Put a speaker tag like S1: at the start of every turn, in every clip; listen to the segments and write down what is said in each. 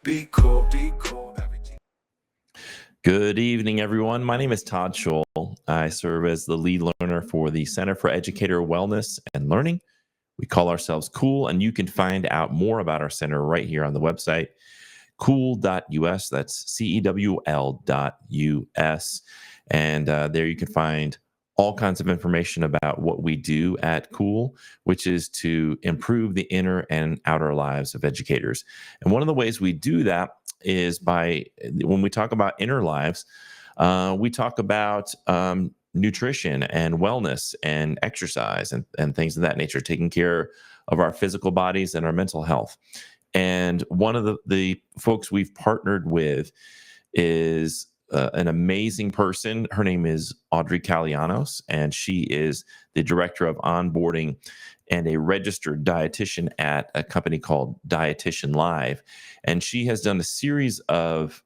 S1: Be cool, be cool. Everything.
S2: Good evening, everyone. My name is Todd Scholl. I serve as the lead learner for the Center for Educator Wellness and Learning. We call ourselves Cool, and you can find out more about our center right here on the website, cool.us. That's CEWL.us. And there you can find all kinds of information about what we do at Cool, which is to improve the inner and outer lives of educators. And one of the ways we do that is by, when we talk about inner lives, we talk about nutrition and wellness and exercise and things of that nature, taking care of our physical bodies and our mental health. And one of the folks we've partnered with is an amazing person. Her name is Audrey Calianos, and she is the director of onboarding and a registered dietitian at a company called Dietitian Live. And she has done a series of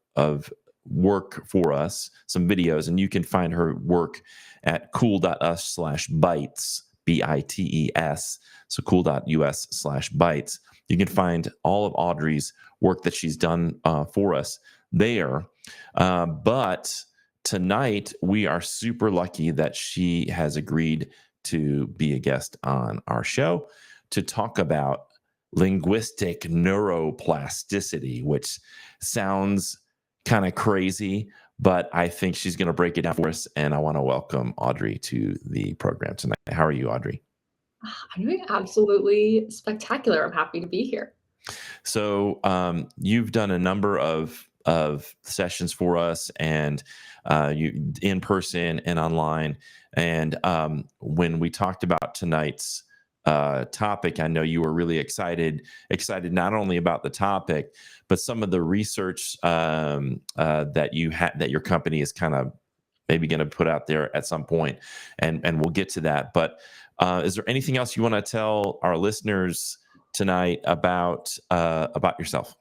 S2: work for us, some videos, and you can find her work at cool.us/bites, BITES. So cool.us/bites. You can find all of Audrey's work that she's done for us there. But tonight, we are super lucky that she has agreed to be a guest on our show to talk about linguistic neuroplasticity, which sounds kind of crazy, but I think she's going to break it down for us. And I want to welcome Audrey to the program tonight. How are you, Audrey?
S3: I'm doing absolutely spectacular. I'm happy to be here.
S2: So you've done a number of sessions for us, and you in person and online. And when we talked about tonight's topic, I know you were really excited not only about the topic, but some of the research that you had, that your company is kind of maybe going to put out there at some point, and we'll get to that. But is there anything else you want to tell our listeners tonight about yourself?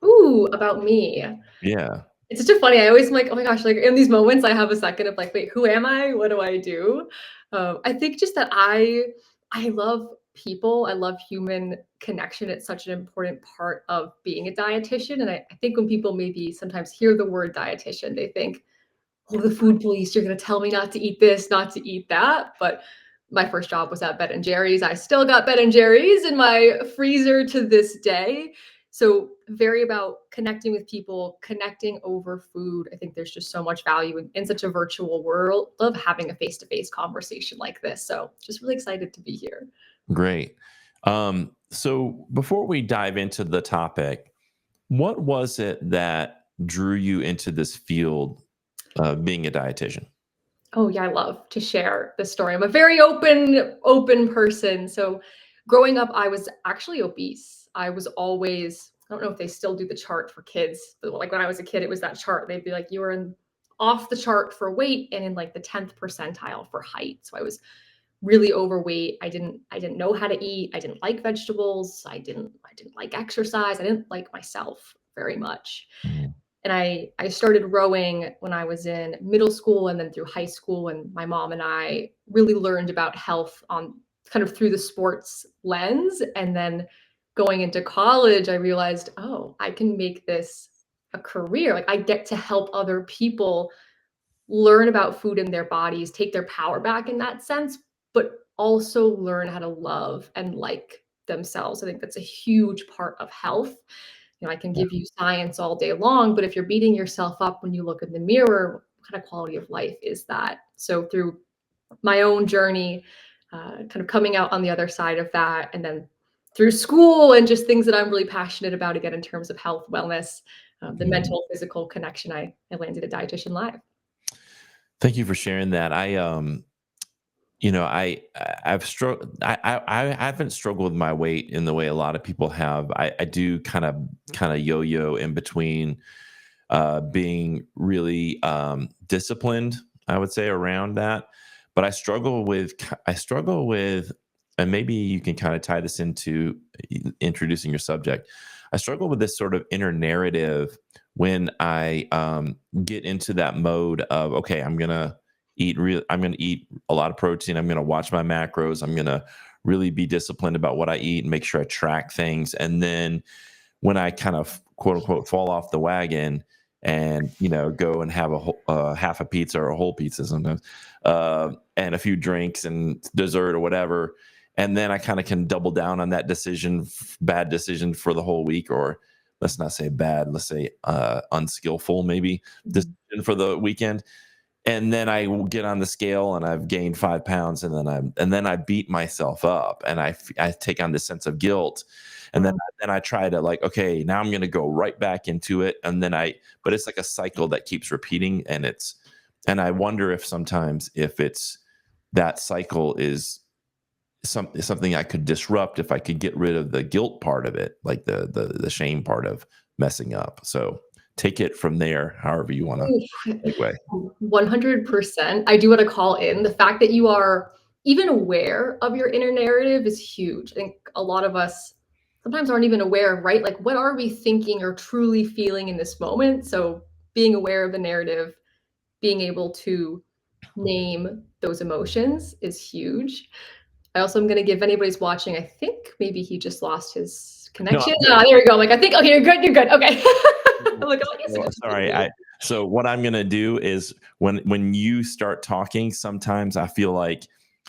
S3: Ooh, about me.
S2: Yeah.
S3: It's such a funny. I always am like, oh my gosh, like in these moments, I have a second of like, wait, who am I? What do I do? I think just that I love people. I love human connection. It's such an important part of being a dietitian. And I think when people maybe sometimes hear the word dietitian, they think, oh, the food police, you're going to tell me not to eat this, not to eat that. But my first job was at Ben & Jerry's. I still got Ben & Jerry's in my freezer to this day. So very about connecting with people, connecting over food. I think there's just so much value in such a virtual world of having a face-to-face conversation like this. So just really excited to be here.
S2: Great. So before we dive into the topic, what was it that drew you into this field of being a dietitian?
S3: Oh yeah, I love to share this story. I'm a very open person. So growing up, I was actually obese. I was always, I don't know if they still do the chart for kids, but like when I was a kid, it was that chart. They'd be like, you were off the chart for weight and in like the 10th percentile for height. So I was really overweight. I didn't know how to eat. I didn't like vegetables. I didn't like exercise. I didn't like myself very much.
S2: Mhm.
S3: And I started rowing when I was in middle school and then through high school. And my mom and I really learned about health on kind of through the sports lens. And then going into college, I realized, oh, I can make this a career. Like I get to help other people learn about food in their bodies, take their power back in that sense, but also learn how to love and like themselves. I think that's a huge part of health. I can give you science all day long, but if you're beating yourself up when you look in the mirror, what kind of quality of life is that? So through my own journey, kind of coming out on the other side of that, and then through school and just things that I'm really passionate about, again, in terms of health, wellness, the mental, physical connection, I landed at Dietitian Live.
S2: Thank you for sharing that. I've struggled. I haven't struggled with my weight in the way a lot of people have. I do kind of yo-yo in between being really disciplined, I would say, around that. But I struggle with, and maybe you can kind of tie this into introducing your subject. I struggle with this sort of inner narrative when I get into that mode of, okay, I'm gonna eat a lot of protein. I'm gonna watch my macros. I'm gonna really be disciplined about what I eat and make sure I track things. And then when I kind of quote unquote fall off the wagon and go and have a whole, half a pizza or a whole pizza sometimes, and a few drinks and dessert or whatever, and then I kind of can double down on that bad decision for the whole week, or let's not say bad, let's say unskillful maybe decision for the weekend. And then I will get on the scale and I've gained 5 pounds, and then I beat myself up, and I take on this sense of guilt, and then I try to, like, okay, now I'm going to go right back into it, and then but it's like a cycle that keeps repeating, and I wonder if sometimes if it's that cycle is something I could disrupt if I could get rid of the guilt part of it, like the shame part of messing up. So take it from there, however you want to segue.
S3: 100%. I do want to call in the fact that you are even aware of your inner narrative is huge. I think a lot of us sometimes aren't even aware, right? Like, what are we thinking or truly feeling in this moment? So being aware of the narrative, being able to name those emotions is huge. I also am going to give anybody's watching, I think maybe he just lost his connection.
S2: No,
S3: there we go. I'm like, I think, okay, you're good. Okay. I'm like, oh, yes,
S2: sorry. So what I'm going to do is when you start talking, sometimes I feel like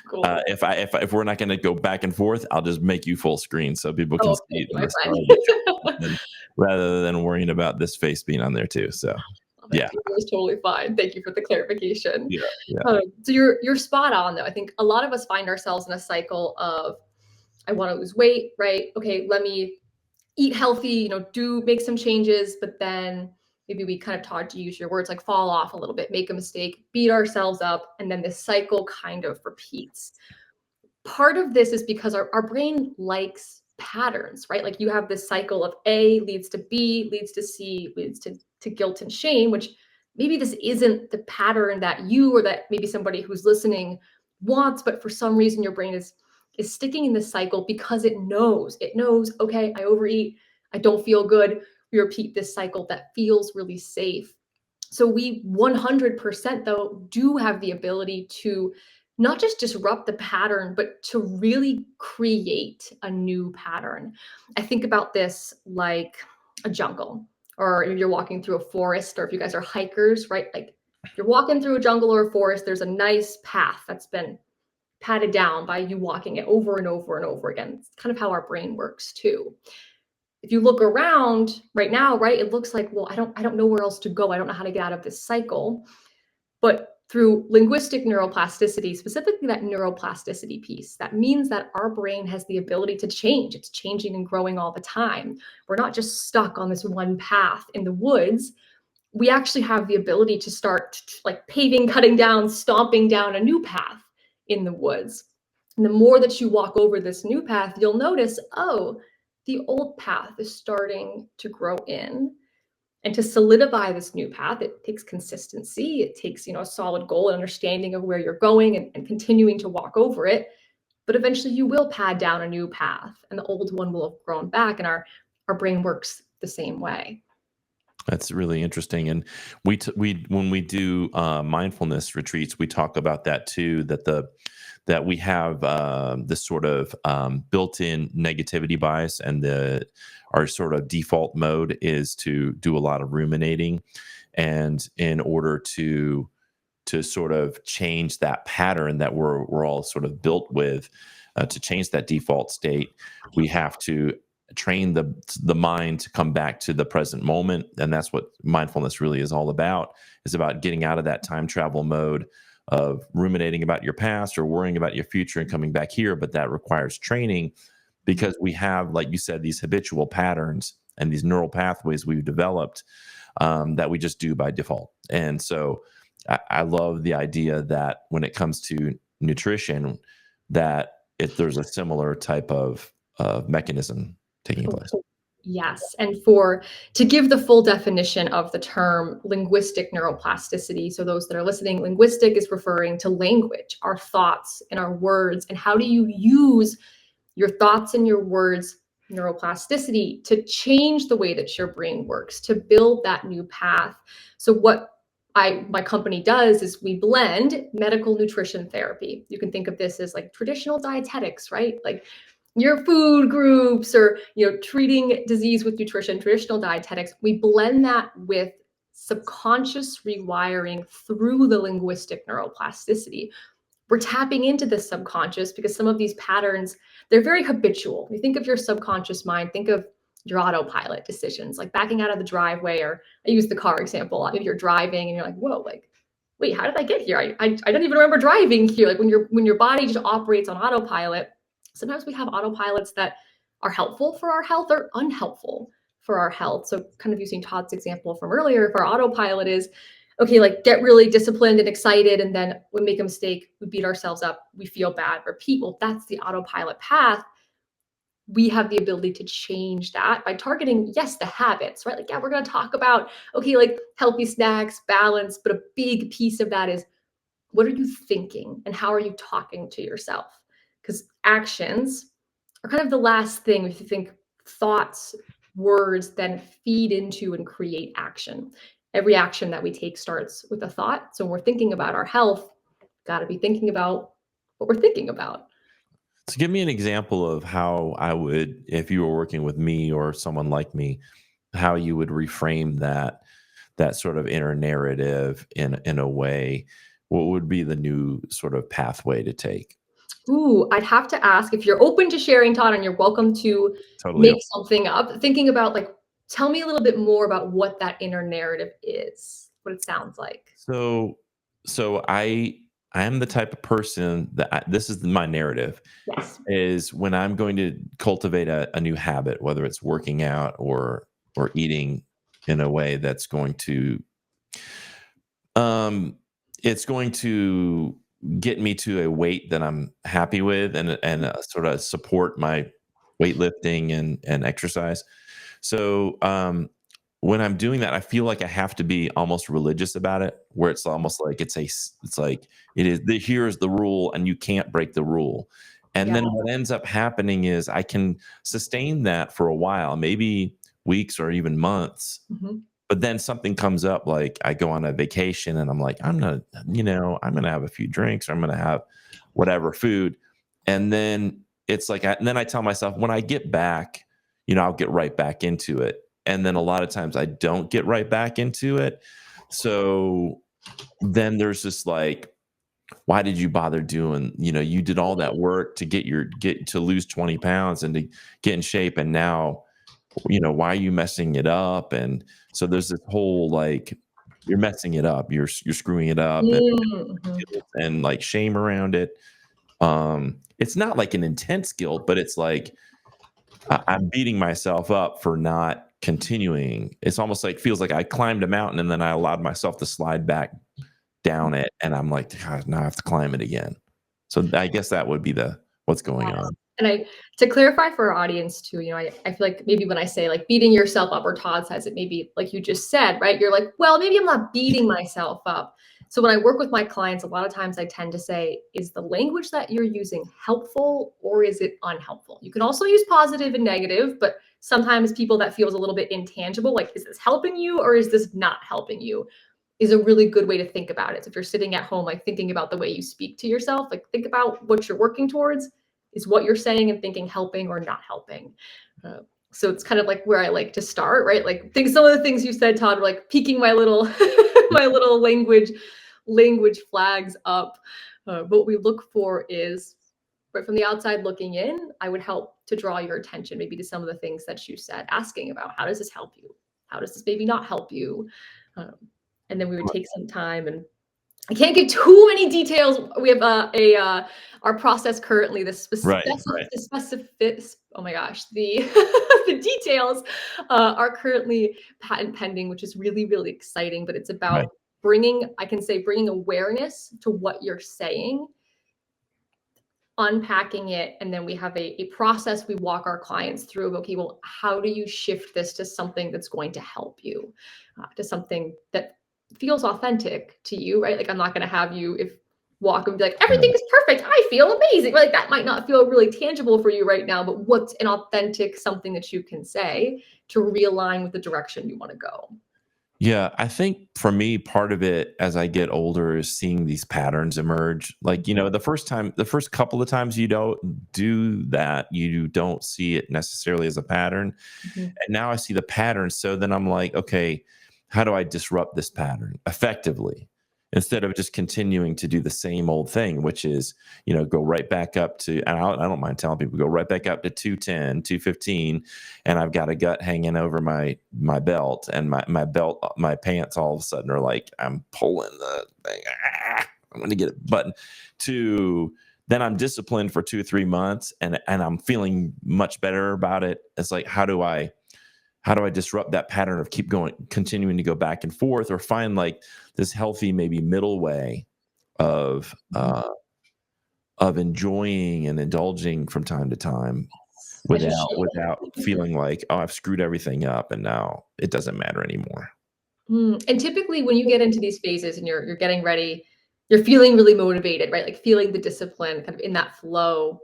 S3: cool.
S2: If we're not going to go back and forth, I'll just make you full screen so people can see it rather than worrying about this face being on there too. So yeah,
S3: it was totally fine. Thank you for the clarification.
S2: Yeah.
S3: So you're spot on though. I think a lot of us find ourselves in a cycle of, I want to lose weight, right? Okay, let me eat healthy, make some changes, but then maybe we kind of taught to use your words, like fall off a little bit, make a mistake, beat ourselves up, and then this cycle kind of repeats. Part of this is because our brain likes patterns, right? Like you have this cycle of A leads to B, leads to C, leads to guilt and shame, which maybe this isn't the pattern that you or that maybe somebody who's listening wants, but for some reason your brain is sticking in this cycle because it knows, okay, I overeat, I don't feel good. We repeat this cycle that feels really safe. So we 100% though do have the ability to not just disrupt the pattern, but to really create a new pattern. I think about this like a jungle, or if you're walking through a forest, or if you guys are hikers, right? Like you're walking through a jungle or a forest, there's a nice path that's been patted down by you walking it over and over and over again. It's kind of how our brain works too. If you look around right now, right, it looks like, well, I don't know where else to go. I don't know how to get out of this cycle. But through linguistic neuroplasticity, specifically that neuroplasticity piece, that means that our brain has the ability to change. It's changing and growing all the time. We're not just stuck on this one path in the woods. We actually have the ability to start like paving, cutting down, stomping down a new path in the woods. And the more that you walk over this new path, you'll notice, oh, the old path is starting to grow in. And to solidify this new path, it takes consistency. It takes, a solid goal and understanding of where you're going and continuing to walk over it. But eventually you will pad down a new path and the old one will have grown back, and our brain works the same way.
S2: That's really interesting. And when we do mindfulness retreats, we talk about that too, that we have this sort of built-in negativity bias, and our sort of default mode is to do a lot of ruminating. And in order to sort of change that pattern that we're all sort of built with, to change that default state, we have to train the mind to come back to the present moment. And that's what mindfulness really is all about. It's about getting out of that time travel mode of ruminating about your past or worrying about your future and coming back here. But that requires training, because we have, like you said, these habitual patterns and these neural pathways we've developed that we just do by default. And so I love the idea that when it comes to nutrition, that if there's a similar type of mechanism taking place.
S3: Yes. And to give the full definition of the term linguistic neuroplasticity, so those that are listening, linguistic is referring to language, our thoughts and our words, and how do you use your thoughts and your words, neuroplasticity, to change the way that your brain works, to build that new path. So what my company does is we blend medical nutrition therapy. You can think of this as like traditional dietetics, right? Like your food groups, or treating disease with nutrition, traditional dietetics, we blend that with subconscious rewiring through the linguistic neuroplasticity. We're tapping into the subconscious because some of these patterns, they're very habitual. You think of your subconscious mind, think of your autopilot decisions, like backing out of the driveway, or I use the car example. Maybe you're driving and you're like, whoa, like, wait, how did I get here? I don't even remember driving here. Like when your body just operates on autopilot, sometimes we have autopilots that are helpful for our health or unhelpful for our health. So kind of using Todd's example from earlier, if our autopilot is, okay, like get really disciplined and excited, and then we make a mistake, we beat ourselves up, we feel bad, repeat. Well, that's the autopilot path. We have the ability to change that by targeting, yes, the habits, right? Like, yeah, we're going to talk about, okay, like healthy snacks, balance, but a big piece of that is, what are you thinking and how are you talking to yourself? Because actions are kind of the last thing. If you think thoughts, words then feed into and create action. Every action that we take starts with a thought. So when we're thinking about our health, got to be thinking about what we're thinking about.
S2: So give me an example of how I would, if you were working with me or someone like me, how you would reframe that sort of inner narrative in a way. What would be the new sort of pathway to take?
S3: Ooh, I'd have to ask if you're open to sharing, Todd, and you're welcome to
S2: Totally.
S3: make something up. Thinking about, like, tell me a little bit more about what that inner narrative is, what it sounds like.
S2: So am the type of person that this is my narrative
S3: Yes.
S2: is when I'm going to cultivate a new habit, whether it's working out or eating in a way that's going to um it's going to get me to a weight that I'm happy with and sort of support my weightlifting and exercise. So when I'm doing that, I feel like I have to be almost religious about it, where it's almost like it's like it is here's the rule and you can't break the rule. And
S3: Yeah.
S2: then what ends up happening is I can sustain that for a while, maybe weeks or even months.
S3: Mhm.
S2: But then something comes up, like I go on a vacation and I'm like, I'm gonna have a few drinks or I'm gonna have whatever food. And then it's like, and then I tell myself when I get back, I'll get right back into it. And then a lot of times I don't get right back into it. So then there's this like, why did you bother doing, you did all that work to get to lose 20 pounds and to get in shape. And now, why are you messing it up? And so there's this whole like, you're messing it up, you're screwing it up, and
S3: Mhm.
S2: like shame around it. It's not like an intense guilt, but it's like I'm beating myself up for not continuing. It's almost like feels like I climbed a mountain and then I allowed myself to slide back down it, and I'm like, God, now I have to climb it again. So I guess that would be the what's going on.
S3: And to clarify for our audience too, I feel like maybe when I say like beating yourself up, or Todd says it, maybe like you just said, right? You're like, well, maybe I'm not beating myself up. So when I work with my clients, a lot of times I tend to say, is the language that you're using helpful or is it unhelpful? You can also use positive and negative, but sometimes people that feels a little bit intangible, like, is this helping you or is this not helping you? Is a really good way to think about it. So if you're sitting at home, like thinking about the way you speak to yourself, like think about what you're working towards. Is what you're saying and thinking helping or not helping? Uh, so it's kind of like where I like to start, right? Like think some of the things you said, Todd, were like piquing my little my little language flags up. What we look for is, right from the outside looking in, I would help to draw your attention maybe to some of the things that you said, asking about how does this help you? How does this maybe not help you? Um, and then we would take some time, and I can't give too many details. We have our process currently.
S2: Right, right,
S3: The specific. Oh my gosh, the the details are currently patent pending, which is really really exciting. But it's about
S2: right.
S3: bringing awareness to what you're saying, unpacking it, and then we have a process we walk our clients through of, okay, well, how do you shift this to something that's going to help you, to something that feels authentic to you, right? Like I'm not going to have you if walk and be like, everything
S2: Right.
S3: is perfect, I feel amazing, like that might not feel really tangible for you right now, but what's an authentic something that you can say to realign with the direction you want to go?
S2: Yeah, I think for me, part of it as I get older is seeing these patterns emerge. Like, the first couple of times you don't do that, you don't see it necessarily as a pattern.
S3: Mhm.
S2: And now I see the pattern. So then I'm like, okay, how do I disrupt this pattern effectively? Instead of just continuing to do the same old thing, which is, go right back up to, and I don't mind telling people, go right back up to 210, 215, and I've got a gut hanging over my belt, and my belt, my pants all of a sudden are like, I'm pulling the thing. I'm going to get it button to, then I'm disciplined for 2 or 3 months, and I'm feeling much better about it. It's like, how do I disrupt that pattern of continuing to go back and forth, or find like this healthy, maybe middle way of
S3: Mhm.
S2: enjoying and indulging from time to time
S3: As you
S2: without
S3: should.
S2: without feeling like, oh, I've screwed everything up and now it doesn't matter anymore.
S3: And typically when you get into these phases and you're getting ready, you're feeling really motivated, right? Like feeling the discipline kind of in that flow.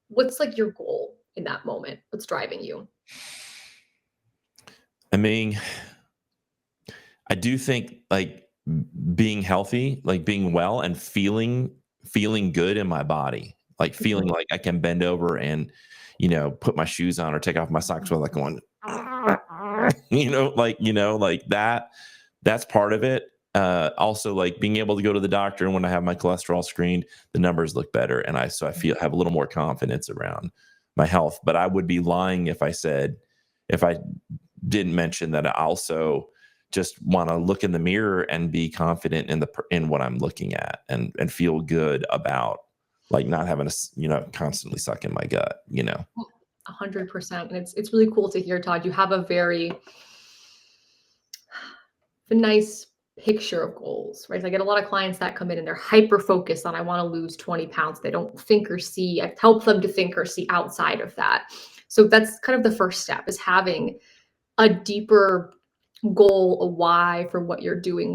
S3: What's like your goal in that moment? What's driving you?
S2: I mean, I do think like being healthy, like being well and feeling good in my body, like feeling
S3: Mhm.
S2: like I can bend over and put my shoes on or take off my socks without like going, like that. That's part of it. Also, like being able to go to the doctor, and when I have my cholesterol screened, the numbers look better, and I feel have a little more confidence around my health. But I would be lying if I didn't mention that I also just want to look in the mirror and be confident in what I'm looking at, and feel good about like not having to constantly suck in my gut.
S3: 100%. And it's really cool to hear, Todd. You have a nice picture of goals, right? So I get a lot of clients that come in and they're hyper focused on I want to lose 20 pounds. They don't think or see. I help them to think or see outside of that. So that's kind of the first step, is having a deeper goal, a why for what you're doing.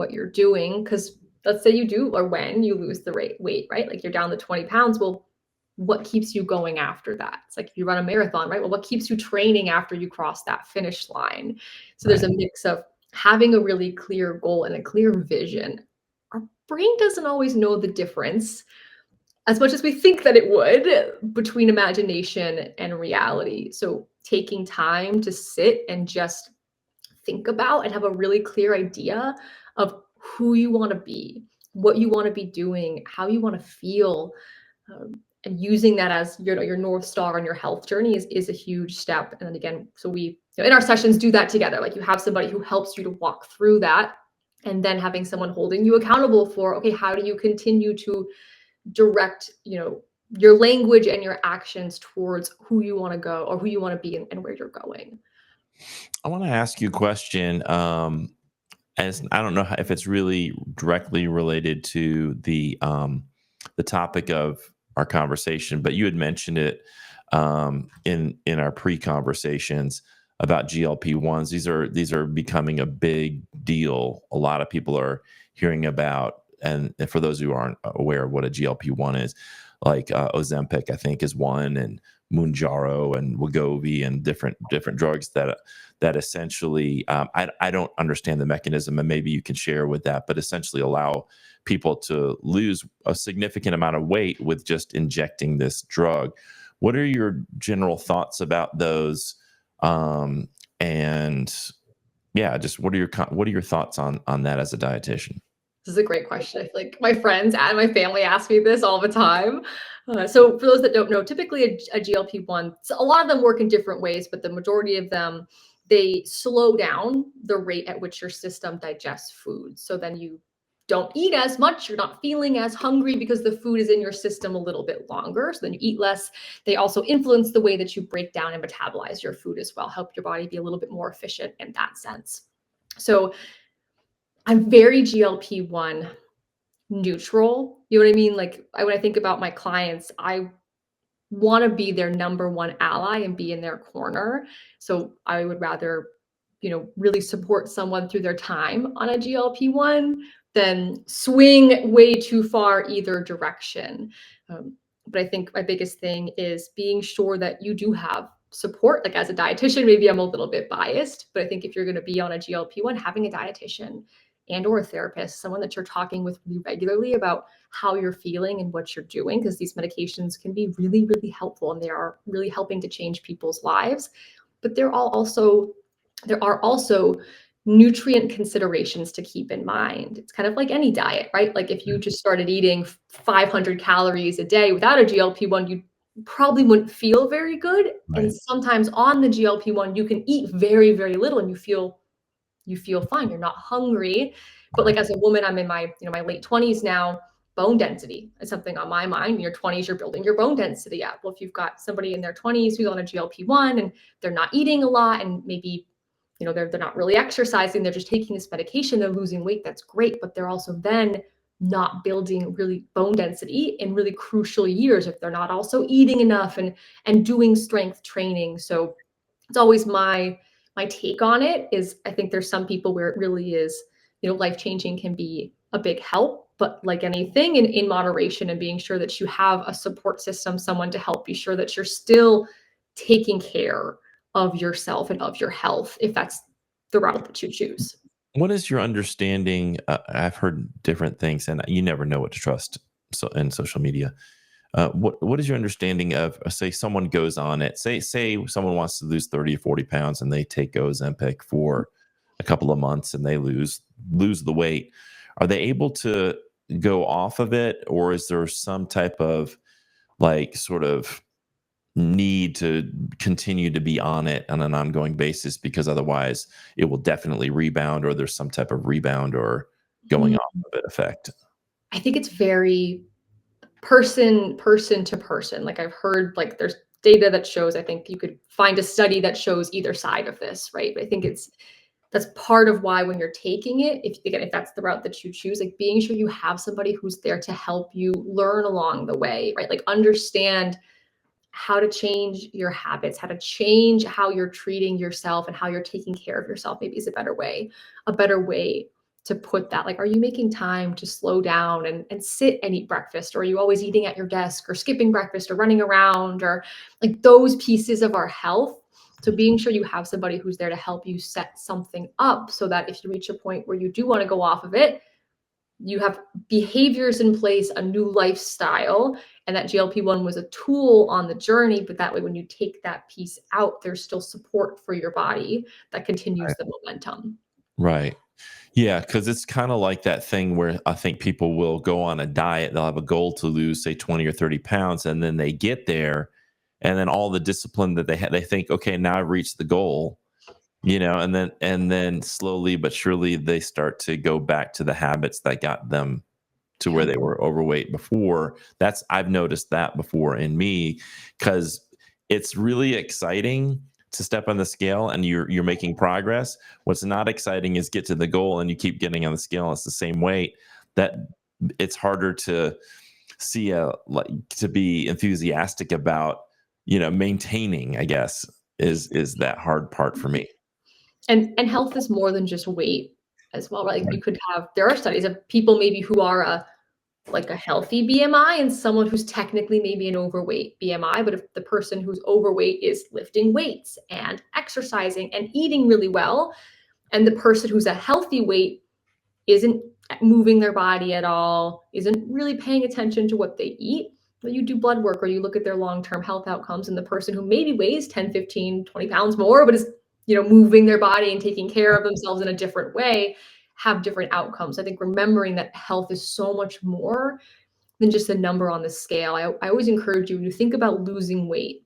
S3: Because let's say you do, or when you lose the weight, right? Like you're down to 20 pounds. Well, what keeps you going after that? It's like if you run a marathon, right? Well, what keeps you training after you cross that finish line? So there's
S2: Right.
S3: a mix of having a really clear goal and a clear vision. Our brain doesn't always know the difference as much as we think that it would between imagination and reality. So taking time to sit and just think about and have a really clear idea of who you want to be, what you want to be doing, how you want to feel, and using that as your north star on your health journey is a huge step. And then again, so we in our sessions do that together. Like you have somebody who helps you to walk through that, and then having someone holding you accountable for, okay, how do you continue to direct your language and your actions towards who you want to go or who you want to be, and where you're going.
S2: I want to ask you a question. As I don't know if it's really directly related to the topic of our conversation, but you had mentioned it in our pre-conversations about GLP-1s. These are becoming a big deal. A lot of people are hearing about, and for those who aren't aware of what a GLP-1 is, like Ozempic, I think is one, and Mounjaro and Wegovy and different drugs that essentially, I don't understand the mechanism, and maybe you can share with that, but essentially allow people to lose a significant amount of weight with just injecting this drug. What are your general thoughts about those? And yeah, just what are your thoughts on that as a dietitian?
S3: This is a great question. I feel like my friends and my family ask me this all the time. So for those that don't know, typically a GLP-1, so a lot of them work in different ways, but the majority of them, they slow down the rate at which your system digests food. So then you don't eat as much, you're not feeling as hungry because the food is in your system a little bit longer. So then you eat less. They also influence the way that you break down and metabolize your food as well, help your body be a little bit more efficient in that sense. So I'm very GLP-1 neutral. You know what I mean? Like when I think about my clients, I want to be their number one ally and be in their corner. So I would rather, really support someone through their time on a GLP-1 than swing way too far either direction. But I think my biggest thing is being sure that you do have support, like as a dietitian, maybe I'm a little bit biased, but I think if you're going to be on a GLP-1, having a dietitian and or a therapist, someone that you're talking with really regularly about how you're feeling and what you're doing, because these medications can be really, really helpful and they are really helping to change people's lives. But there are also nutrient considerations to keep in mind. It's kind of like any diet, right? Like if you just started eating 500 calories a day without a GLP-1, you probably wouldn't feel very good. And
S2: Right.
S3: sometimes on the GLP-1, you can eat very, very little and you feel fine. You're not hungry. But like as a woman, I'm in my, my late 20s now. Bone density is something on my mind. In your 20s, you're building your bone density up. Well, if you've got somebody in their 20s who's on a GLP-1 and they're not eating a lot and maybe they're not really exercising, they're just taking this medication, they're losing weight, that's great, but they're also then not building really bone density in really crucial years if they're not also eating enough and doing strength training. So it's always my take on it is I think there's some people where it really is, life changing can be a big help, but like anything in moderation and being sure that you have a support system, someone to help be sure that you're still taking care of yourself and of your health if that's the route that you choose.
S2: What is your understanding? I've heard different things, and you never know what to trust in social media. What is your understanding of, say, someone goes on it? Say someone wants to lose 30 or 40 pounds, and they take Ozempic for a couple of months, and they lose the weight. Are they able to go off of it, or is there some type of like sort of need to continue to be on it on an ongoing basis because otherwise it will definitely rebound, or there's some type of rebound or going
S3: Mhm.
S2: off of it effect?
S3: I think it's very person to person. Like I've heard like there's data that shows, I think you could find a study that shows either side of this, right? But I think that's part of why when you're taking it, if that's the route that you choose, like being sure you have somebody who's there to help you learn along the way, right? Like understand how to change your habits, how to change how you're treating yourself and how you're taking care of yourself, maybe is a better way to put that. Like, are you making time to slow down and sit and eat breakfast? Or are you always eating at your desk or skipping breakfast or running around or like those pieces of our health? So being sure you have somebody who's there to help you set something up so that if you reach a point where you do want to go off of it, you have behaviors in place, a new lifestyle, and that GLP-1 was a tool on the journey. But that way, when you take that piece out, there's still support for your body that continues
S2: Right.
S3: the momentum.
S2: Right. Yeah, because it's kind of like that thing where I think people will go on a diet. They'll have a goal to lose, say, 20 or 30 pounds, and then they get there, and then all the discipline that they had, they think, okay, now I've reached the goal, and then slowly but surely they start to go back to the habits that got them to
S3: Yeah.
S2: where they were overweight before. I've noticed that before in me, because it's really exciting to step on the scale and you're making progress. What's not exciting is get to the goal and you keep getting on the scale and it's the same weight. That it's harder to see to be enthusiastic about, maintaining, I guess, is that hard part for me.
S3: And health is more than just weight as well, right? Like you could have there are studies of people maybe who are a healthy BMI and someone who's technically maybe an overweight BMI. But if the person who's overweight is lifting weights and exercising and eating really well, and the person who's a healthy weight isn't moving their body at all, isn't really paying attention to what they eat, but you do blood work or you look at their long-term health outcomes, and the person who maybe weighs 10, 15, 20 pounds more, but is, moving their body and taking care of themselves in a different way, have different outcomes. I think remembering that health is so much more than just a number on the scale. I always encourage you to think about losing weight.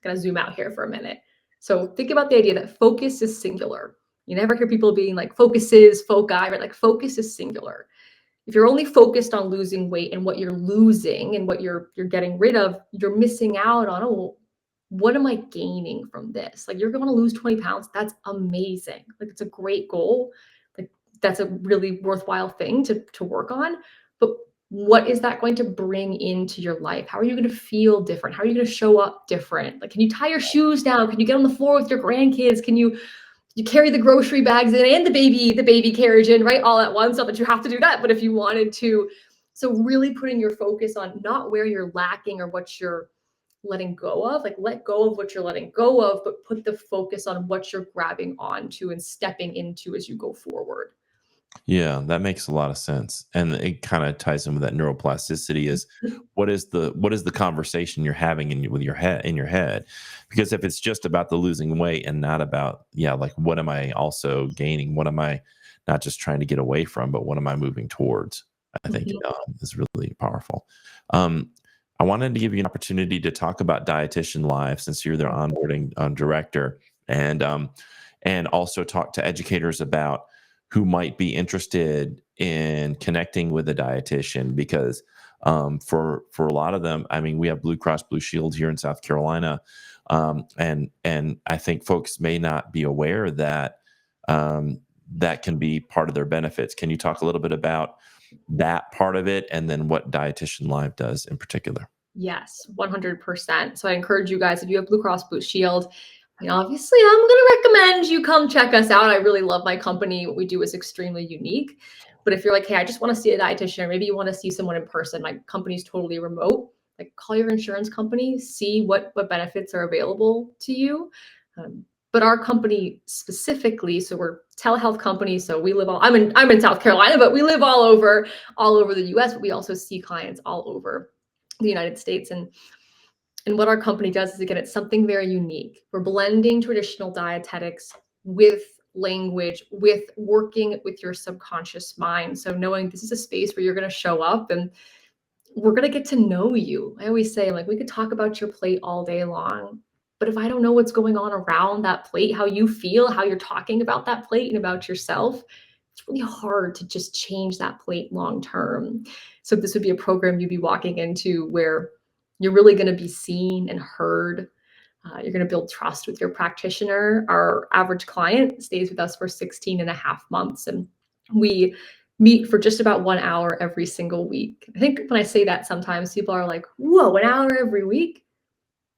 S3: I'm going to zoom out here for a minute. So think about the idea that focus is singular. You never hear people being like focuses, foci, right? Like focus is singular. If you're only focused on losing weight and what you're losing and what you're getting rid of, you're missing out on, oh, what am I gaining from this? Like you're going to lose 20 pounds. That's amazing. Like it's a great goal. Like that's a really worthwhile thing to work on. But what is that going to bring into your life? How are you going to feel different? How are you going to show up different? Like, can you tie your shoes down? Can you get on the floor with your grandkids? Can you carry the grocery bags in and the baby carriage in, right? All at once. Not that you have to do that, but if you wanted to. So really putting your focus on not where you're lacking or what you're letting go of. Like, let go of what you're letting go of, but put the focus on what you're grabbing onto and stepping into as you go forward.
S2: Yeah, that makes a lot of sense. And it kind of ties in with that neuroplasticity is what is the conversation you're having with your head in your head? Because if it's just about the losing weight and not about, yeah, like what am I also gaining? What am I not just trying to get away from, but what am I moving towards? I think
S3: Mhm.
S2: is really powerful. Um, I wanted to give you an opportunity to talk about Dietitian Live since you're their onboarding director, and and also talk to educators about who might be interested in connecting with a dietitian because for a lot of them, I mean, we have Blue Cross Blue Shield here in South Carolina, and I think folks may not be aware that that can be part of their benefits. Can you talk a little bit about that part of it, and then what Dietitian Live does in particular?
S3: Yes, 100%. So I encourage you guys, if you have Blue Cross Blue Shield, obviously I'm going to recommend you come check us out. I really love my company. What we do is extremely unique. But if you're like, hey, I just want to see a dietitian, or maybe you want to see someone in person, my company's totally remote. Like, call your insurance company, see what benefits are available to you. But our company specifically, so we're telehealth company. So we live all, I'm in South Carolina, but we live all over the US, but we also see clients all over the United States. And what our company does is, again, it's something very unique. We're blending traditional dietetics with language, with working with your subconscious mind. So knowing this is a space where you're going to show up and we're going to get to know you. I always say, like, we could talk about your plate all day long, but if I don't know what's going on around that plate, how you feel, how you're talking about that plate and about yourself, it's really hard to just change that plate long term. So this would be a program you'd be walking into where you're really going to be seen and heard. You're going to build trust with your practitioner. Our average client stays with us for 16 and a half months, and we meet for just about 1 hour every single week. I think when I say that, sometimes people are like, whoa, an hour every week?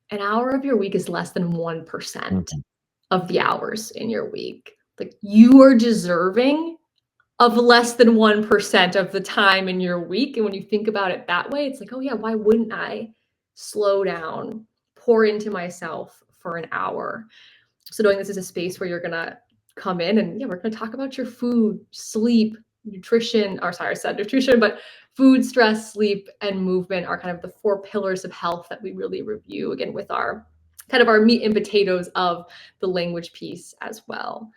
S3: An hour of your week is less than 1%
S2: Mhm.
S3: of the hours in your week. Like, you are deserving of less than 1% of the time in your week. And when you think about it that way, it's like, oh yeah, why wouldn't I slow down, pour into myself for an hour? So knowing this is a space where you're gonna come in and, yeah, we're gonna talk about your food, sleep, nutrition, or sorry, I said nutrition, but food, stress, sleep, and movement are kind of the four pillars of health that we really review, again, with our kind of our meat and potatoes of the language piece as well.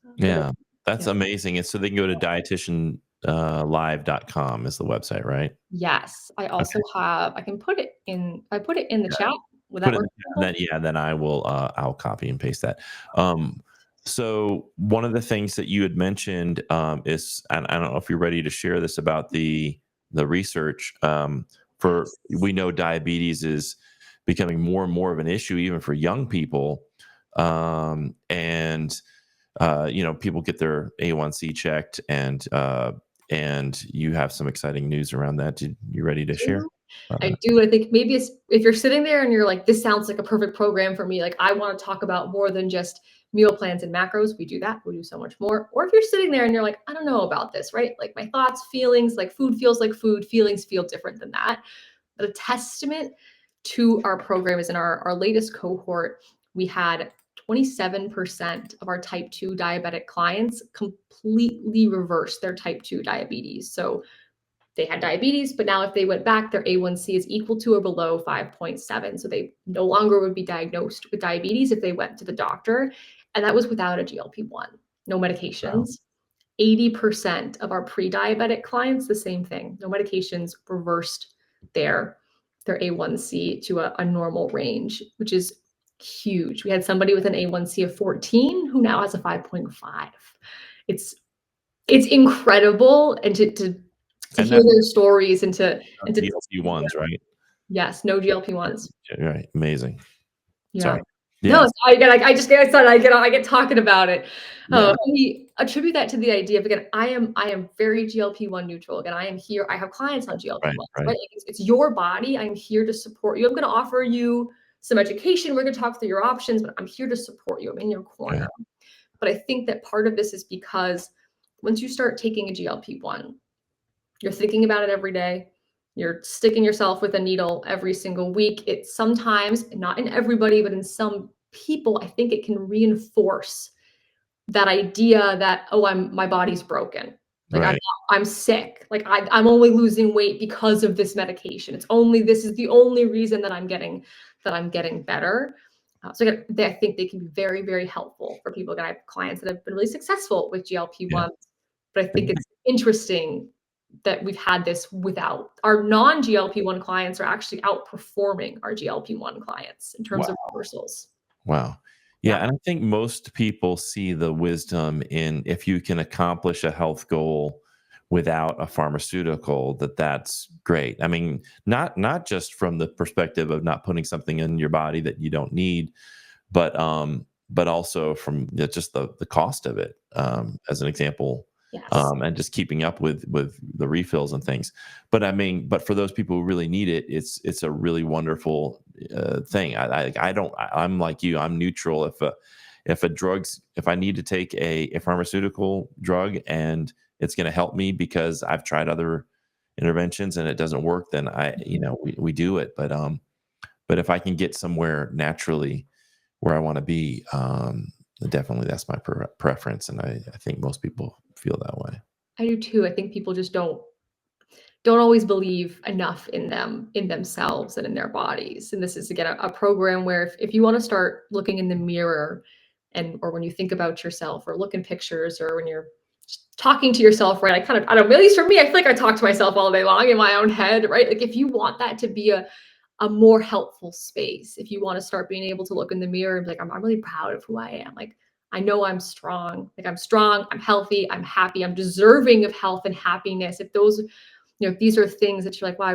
S3: But
S2: Yeah, that's
S3: yeah.
S2: amazing. And so they can go to dietitianlive.com is the website, right?
S3: Yes, I also
S2: Okay.
S3: have, I can put it in, I put it in the
S2: Yeah.
S3: chat. Would
S2: Put
S3: that
S2: it in
S3: work
S2: the
S3: for
S2: chat, and
S3: people?
S2: then yeah, then I'll copy and paste that. Um, so one of the things that you had mentioned is, and I don't know if you're ready to share this about the research. For
S3: Yes.
S2: we know diabetes is becoming more and more of an issue, even for young people, and people get their A1C checked, and you have some exciting news around that. You ready to share?
S3: do. I do. I think maybe it's, if you're sitting there and you're like, this sounds like a perfect program for me. Like, I want to talk about more than just meal plans and macros. We do that. We do so much more. Or if you're sitting there and you're like, I don't know about this, right? Like, my thoughts, feelings, like food feels like food, feelings feel different than that. But a testament to our program is in our latest cohort, we had 27% of our type 2 diabetic clients completely reverse their type 2 diabetes. So they had diabetes, but now if they went back, their A1C is equal to or below 5.7. So they no longer would be diagnosed with diabetes if they went to the doctor. And that was without a GLP-1, no
S2: Wow.
S3: medications. 80% of our pre-diabetic clients, the same thing, no medications, reversed their A1C to a normal range, which is huge. We had somebody with an A1C of 14 who now has a 5.5. It's it's incredible, and to
S2: And
S3: hear
S2: that's
S3: their stories and to
S2: GLP-1s, right?
S3: yes, no GLP-1s.
S2: Right. Amazing.
S3: Yeah.
S2: Sorry.
S3: No,
S2: Yes.
S3: I just get excited. I get talking about it.
S2: Yeah.
S3: We attribute that to the idea of, again, I am very GLP-1 neutral. Again, I am here. I have clients on
S2: Right.
S3: GLP-1s, right?
S2: Right.
S3: Like, it's your body. I'm here to support you. I'm going to offer you some education. We're going to talk through your options, but I'm here to support you. I'm in your corner.
S2: Okay.
S3: But I think that part of this is because once you start taking a GLP-1, you're thinking about it every day. You're sticking yourself with a needle every single week. It sometimes, not in everybody, but in some people, I think it can reinforce that idea that, oh, my body's broken. Like
S2: Right.
S3: I'm sick. Like I'm only losing weight because of this medication. This is the only reason that I'm getting better. So again, I think they can be very, very helpful for people. Again, I have clients that have been really successful with
S2: Yeah.
S3: GLP-1s, but I think it's interesting that we've had this without. Our non-GLP-1 clients are actually outperforming our GLP-1 clients in terms
S2: Wow.
S3: of reversals.
S2: Wow. Yeah,
S3: Yeah.
S2: and I think most people see the wisdom in if you can accomplish a health goal without a pharmaceutical, that's great. I mean, not just from the perspective of not putting something in your body that you don't need, but also from just the cost of it, as an example,
S3: Yes.
S2: and just keeping up with the refills and things. But I mean, but for those people who really need it, it's a really wonderful thing. I'm like you. I'm neutral. If I need to take a pharmaceutical drug and it's going to help me because I've tried other interventions and it doesn't work, then we do it. But if I can get somewhere naturally where I want to be, definitely that's my preference, and I think most people feel that way.
S3: I do too. I think people just don't always believe enough in themselves and in their bodies. And this is again a program where if you want to start looking in the mirror and or when you think about yourself or look in pictures or when you're talking to yourself, right? I don't, at least for me, I feel like I talk to myself all day long in my own head, right? Like if you want that to be a more helpful space, if you want to start being able to look in the mirror and be like, I'm really proud of who I am. Like I know I'm strong. Like I'm strong, I'm healthy, I'm happy, I'm deserving of health and happiness. If those, if these are things that you're like, wow,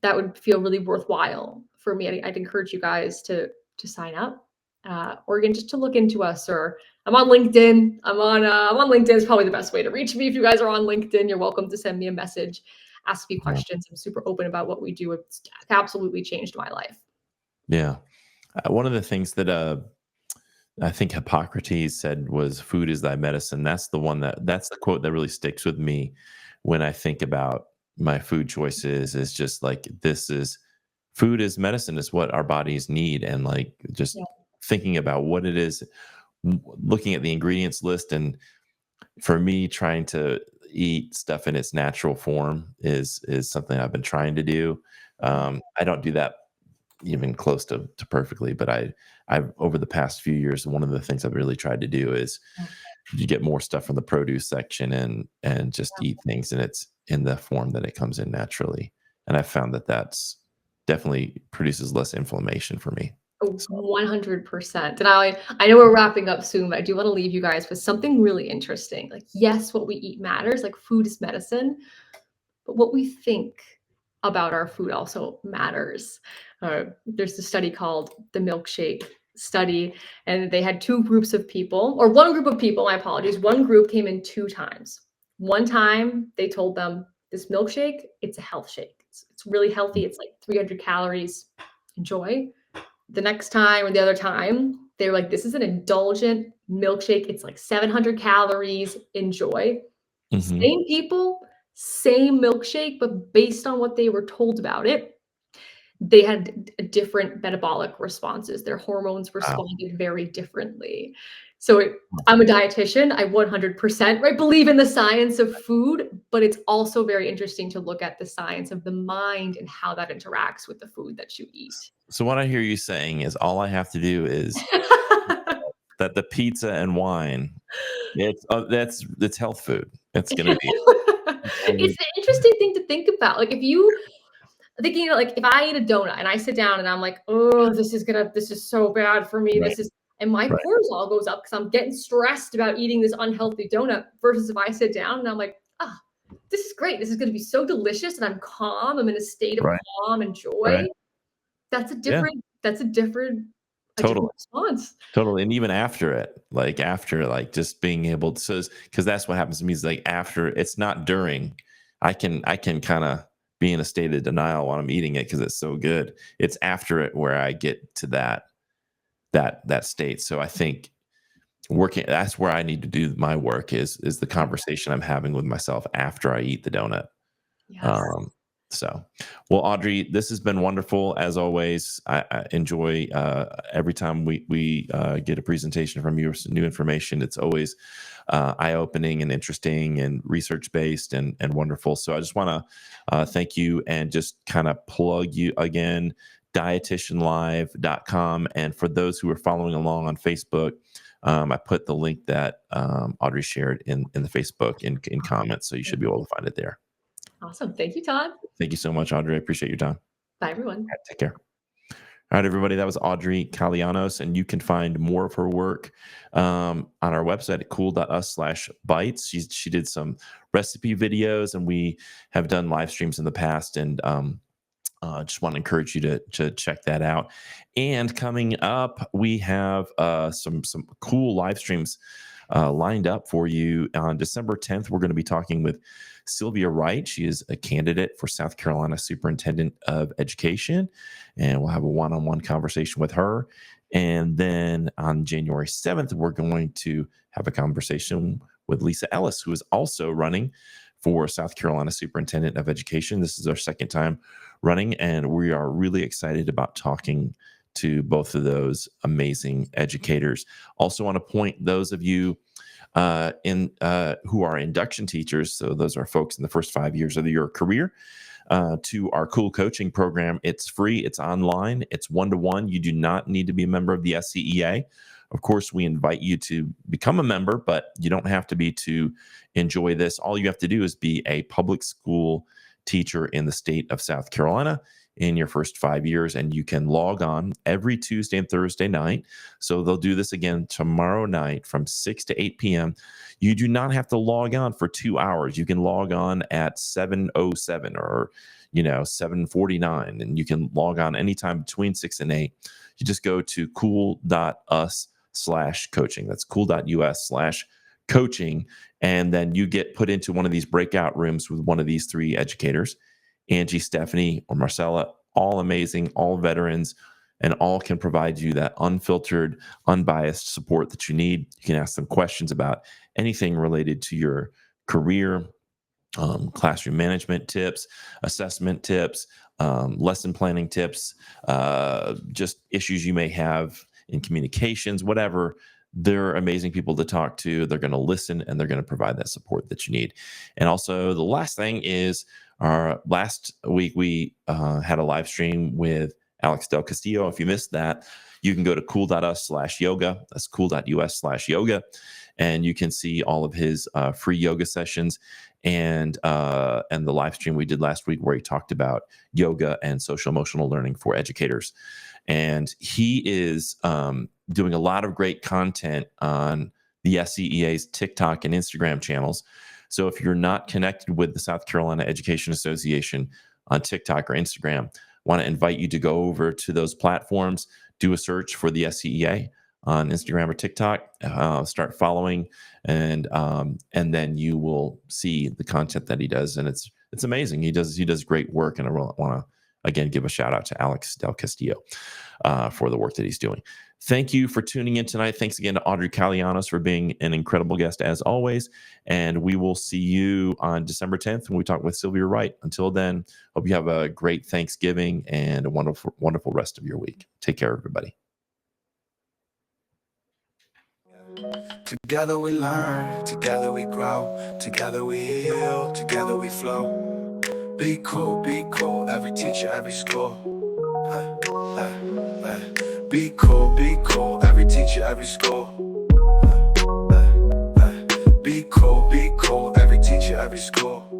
S3: that would feel really worthwhile for me. I'd encourage you guys to sign up, or again, just to look into us. Or I'm on LinkedIn. I'm on LinkedIn is probably the best way to reach me. If you guys are on LinkedIn, you're welcome to send me a message, ask me
S2: Yeah.
S3: questions. I'm super open about what we do. It's absolutely changed my life.
S2: Yeah. One of the things that I think Hippocrates said was "Food is thy medicine." That's the quote that really sticks with me when I think about my food choices. Is just like this is food is medicine is what our bodies need, and like just
S3: Yeah.
S2: thinking about what it is, looking at the ingredients list, and for me, trying to eat stuff in its natural form is something I've been trying to do. I don't do that even close to perfectly, but I've over the past few years, one of the things I've really tried to do is you get more stuff from the produce section and just eat things and it's in the form that it comes in naturally. And I found that that's definitely produces less inflammation for me.
S3: Oh,
S2: So
S3: 100%. And I know we're wrapping up soon, but I do want to leave you guys with something really interesting. Like, yes, what we eat matters, like food is medicine, but what we think about our food also matters. There's a study called the milkshake study, and they had two groups of people, or one group of people, my apologies. One group came in two times. One time they told them, this milkshake, it's a health shake. It's really healthy. It's like 300 calories. Enjoy. The next time or the other time, they were like, this is an indulgent milkshake. It's like 700 calories. Enjoy.
S2: mhm.
S3: Same people, same milkshake, but based on what they were told about it, they had different metabolic responses. Their hormones
S2: Wow.
S3: responded very differently. So I'm a dietitian. I 100% right believe in the science of food, but it's also very interesting to look at the science of the mind and how that interacts with the food that you eat.
S2: So what I hear you saying is all I have to do is that the pizza and wine, it's health food. It's gonna be
S3: It's an interesting thing to think about. Like if you thinking like if I eat a donut and I sit down and I'm like, oh, this is so bad for me.
S2: right,
S3: This is and my
S2: right,
S3: cortisol goes up because I'm getting stressed about eating this unhealthy donut versus if I sit down and I'm like, ah, this is great. This is gonna be so delicious and I'm calm. I'm in a state of
S2: right,
S3: calm and joy.
S2: right. Yeah,
S3: That's a
S2: totally.
S3: different response.
S2: Totally, and even after, like, just being able to so because that's what happens to me is, like, after it's not during. I can kinda be in a state of denial while I'm eating it because it's so good. It's after it where I get to that state. So I think working that's where I need to do my work is the conversation I'm having with myself after I eat the donut.
S3: Yes.
S2: Um, So, well, Audrey, this has been wonderful as always. I enjoy every time we get a presentation from you, some new information. It's always eye-opening and interesting and research-based and wonderful. So I just want to thank you and just kind of plug you again, dietitianlive.com. And for those who are following along on Facebook, I put the link that Audrey shared in the Facebook in comments, so you should be able to find it there.
S3: Awesome. Thank you, Todd.
S2: Thank you so much, Audrey. I appreciate your time.
S3: Bye, everyone.
S2: All right, take care. All right, everybody. That was Audrey Calianos, and you can find more of her work on our website at cool.us/bites. She did some recipe videos, and we have done live streams in the past, and just want to encourage you to check that out. And coming up, we have some cool live streams lined up for you. On December 10th, we're going to be talking with Sylvia Wright. She is a candidate for South Carolina Superintendent of Education, and we'll have a one-on-one conversation with her. And then on January 7th, we're going to have a conversation with Lisa Ellis, who is also running for South Carolina Superintendent of Education. This is our second time running, and we are really excited about talking to both of those amazing educators. Also want to point those of you who are induction teachers, so those are folks in the first 5 years of your career, to our Cool Coaching program. It's free, it's online, it's one-to-one. You do not need to be a member of the SCEA. Of course, we invite you to become a member, but you don't have to be to enjoy this. All you have to do is be a public school teacher in the state of South Carolina in your first 5 years, and you can log on every Tuesday and Thursday night. So they'll do this again tomorrow night from 6 to 8 p.m. You do not have to log on for 2 hours. You can log on at 7:07 or 7:49, and you can log on anytime between 6 and 8. You just go to cool.us/coaching. That's cool.us/coaching. And then you get put into one of these breakout rooms with one of these three educators, Angie, Stephanie, or Marcella, all amazing, all veterans, and all can provide you that unfiltered, unbiased support that you need. You can ask them questions about anything related to your career, classroom management tips, assessment tips, lesson planning tips, just issues you may have in communications, whatever. They're amazing people to talk to. They're going to listen, and they're going to provide that support that you need. And also, the last thing is, last week we had a live stream with Alex Del Castillo. If you missed that, you can go to cool.us/yoga. That's cool.us/yoga. And you can see all of his free yoga sessions and the live stream we did last week where he talked about yoga and social emotional learning for educators. And he is doing a lot of great content on the SCEA's TikTok and Instagram channels. So if you're not connected with the South Carolina Education Association on TikTok or Instagram, want to invite you to go over to those platforms, do a search for the SCEA on Instagram or TikTok, start following, and then you will see the content that he does, and it's amazing. He does great work, and I want to again give a shout out to Alex Del Castillo for the work that he's doing. Thank you for tuning in tonight. Thanks again to Audrey Calianos for being an incredible guest as always. And we will see you on December 10th when we talk with Sylvia Wright. Until then, hope you have a great Thanksgiving and a wonderful, wonderful rest of your week. Take care, everybody.
S1: Together we learn, together we grow, together we heal, together we flow. Be cool, every teacher, every school. Be cool, every teacher, every school. Be cool, every teacher, every school.